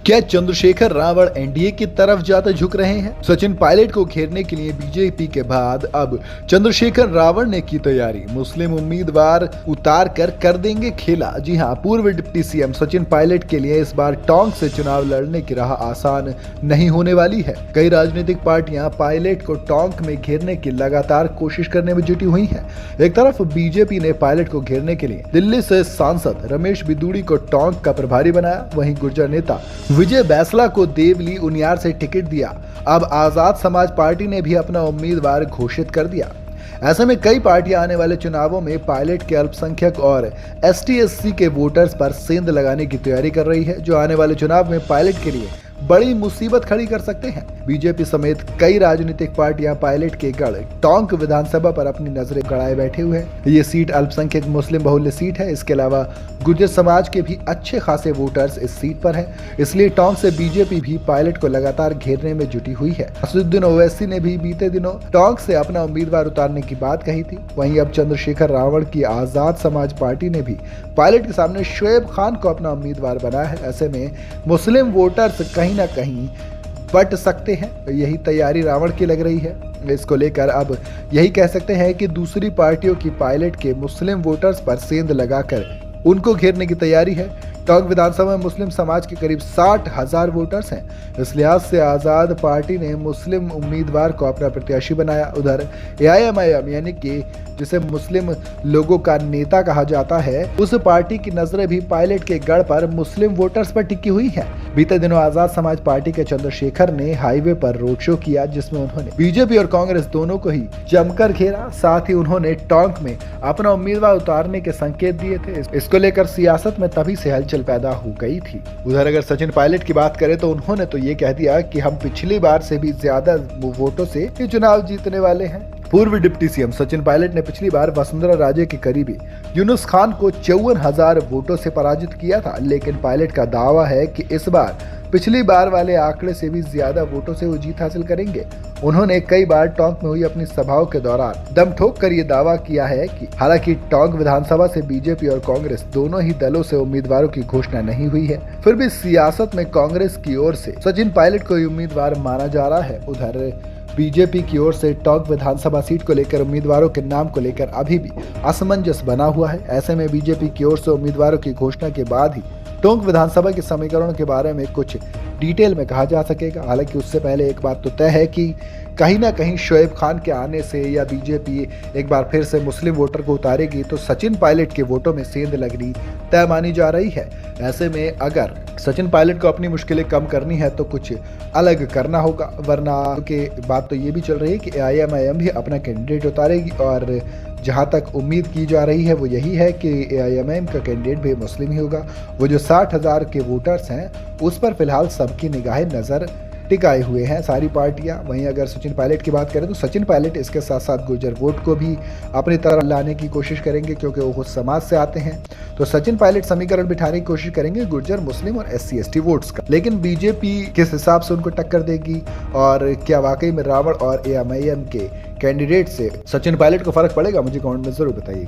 क्या चंद्रशेखर रावण एनडीए की तरफ ज्यादा झुक रहे हैं? सचिन पायलट को घेरने के लिए बीजेपी के बाद अब चंद्रशेखर रावण ने की तैयारी। मुस्लिम उम्मीदवार उतार कर देंगे खेला। जी हां, पूर्व डिप्टी सीएम सचिन पायलट के लिए इस बार टोंक से चुनाव लड़ने की राह आसान नहीं होने वाली है। कई राजनीतिक पार्टियां पायलट को टोंक में घेरने की लगातार कोशिश करने में जुटी हुई है। एक तरफ बीजेपी ने पायलट को घेरने के लिए दिल्ली से सांसद रमेश बिदूड़ी को टोंक का प्रभारी बनाया, वहीं गुर्जर नेता विजय बैंसला को देवली उनियार से टिकट दिया। अब आजाद समाज पार्टी ने भी अपना उम्मीदवार घोषित कर दिया। ऐसे में कई पार्टियां आने वाले चुनावों में पायलट के अल्पसंख्यक और एसटी/एससी के वोटर्स पर सेंध लगाने की तैयारी कर रही है, जो आने वाले चुनाव में पायलट के लिए बड़ी मुसीबत खड़ी कर सकते हैं। बीजेपी समेत कई राजनीतिक पार्टियां पायलट के गढ़ टोंक विधानसभा पर अपनी नजरें गड़ाए बैठे हुए हैं। ये सीट अल्पसंख्यक मुस्लिम बहुल्य सीट है। इसके अलावा गुर्जर समाज के भी अच्छे खासे वोटर्स इस सीट पर हैं। इसलिए टोंक से बीजेपी भी पायलट को लगातार घेरने में जुटी हुई है। असदुद्दीन ओवैसी ने भी बीते दिनों टोंक से अपना उम्मीदवार उतारने की बात कही थी। वहीं अब चंद्रशेखर रावण की आजाद समाज पार्टी ने भी पायलट के सामने शोएब खान को अपना उम्मीदवार बनाया है। ऐसे में मुस्लिम वोटर्स कहीं ना कहीं बट सकते हैं। यही तैयारी रावण की लग रही है। इसको लेकर अब यही कह सकते हैं कि दूसरी पार्टियों की पायलट के मुस्लिम वोटर्स पर सेंध लगाकर उनको घेरने की तैयारी है। टोंक विधानसभा में मुस्लिम समाज के करीब 60,000 वोटर्स हैं। इस लिहाज से आजाद पार्टी ने मुस्लिम उम्मीदवार को अपना प्रत्याशी बनाया। उधर एआईएमआईएम यानी कि जिसे मुस्लिम लोगों का नेता कहा जाता है, उस पार्टी की नजरें भी पायलट के गढ़ पर मुस्लिम वोटर्स पर टिकी हुई है। बीते दिनों आजाद समाज पार्टी के चंद्रशेखर ने हाईवे पर रोड शो किया, जिसमें उन्होंने बीजेपी और कांग्रेस दोनों को ही जमकर घेरा। साथ ही उन्होंने टोंक में अपना उम्मीदवार उतारने के संकेत दिए थे। इसको लेकर सियासत में तभी से हलचल पैदा हो गई थी। उधर अगर सचिन पायलट की बात करें तो उन्होंने तो ये कह दिया कि हम पिछली बार से भी ज्यादा वोटों से ये चुनाव जीतने वाले हैं। पूर्व डिप्टी सीएम सचिन पायलट ने पिछली बार वसुंधरा राजे के करीबी यूनुस खान को 54,000 वोटों से पराजित किया था, लेकिन पायलट का दावा है कि इस बार पिछली बार वाले आंकड़े से भी ज्यादा वोटों से वो जीत हासिल करेंगे। उन्होंने कई बार टोंक में हुई अपनी सभाओं के दौरान दम ठोक कर ये दावा किया है कि हालांकि टोंक विधानसभा से बीजेपी और कांग्रेस दोनों ही दलों से उम्मीदवारों की घोषणा नहीं हुई है, फिर भी सियासत में कांग्रेस की ओर से सचिन पायलट को उम्मीदवार माना जा रहा है। उधर बीजेपी की ओर से टोंक विधानसभा सीट को लेकर उम्मीदवारों के नाम को लेकर अभी भी असमंजस बना हुआ है। ऐसे में बीजेपी की ओर से उम्मीदवारों की घोषणा के बाद ही टोंक विधानसभा के समीकरणों के बारे में कुछ डिटेल में कहा जा सकेगा। हालांकि उससे पहले एक बात तो तय है कि कहीं ना कहीं शोएब खान के आने से या बीजेपी एक बार फिर से मुस्लिम वोटर को उतारेगी तो सचिन पायलट के वोटों में सेंध लगनी तय मानी जा रही है। ऐसे में अगर सचिन पायलट को अपनी मुश्किलें कम करनी है तो कुछ अलग करना होगा, वरना के बात तो ये भी चल रही है कि एआईएमआईएम भी अपना कैंडिडेट उतारेगी। और जहां तक उम्मीद की जा रही है वो यही है कि एआईएमआईएम का कैंडिडेट भी मुस्लिम ही होगा। वो जो 60,000 के वोटर्स हैं उस पर फिलहाल सबकी निगाहें नजर टिकाए हुए हैं सारी पार्टियां। वहीं अगर सचिन पायलट की बात करें तो सचिन पायलट इसके साथ साथ गुर्जर वोट को भी अपनी तरफ लाने की कोशिश करेंगे, क्योंकि वो खुद समाज से आते हैं। तो सचिन पायलट समीकरण बिठाने की कोशिश करेंगे गुर्जर, मुस्लिम और SC/ST वोट्स का। लेकिन बीजेपी किस हिसाब से उनको टक्कर देगी और क्या वाकई में रावण और एआईएमआईएम के कैंडिडेट से सचिन पायलट को फर्क पड़ेगा, मुझे कमेंट में जरूर बताइए।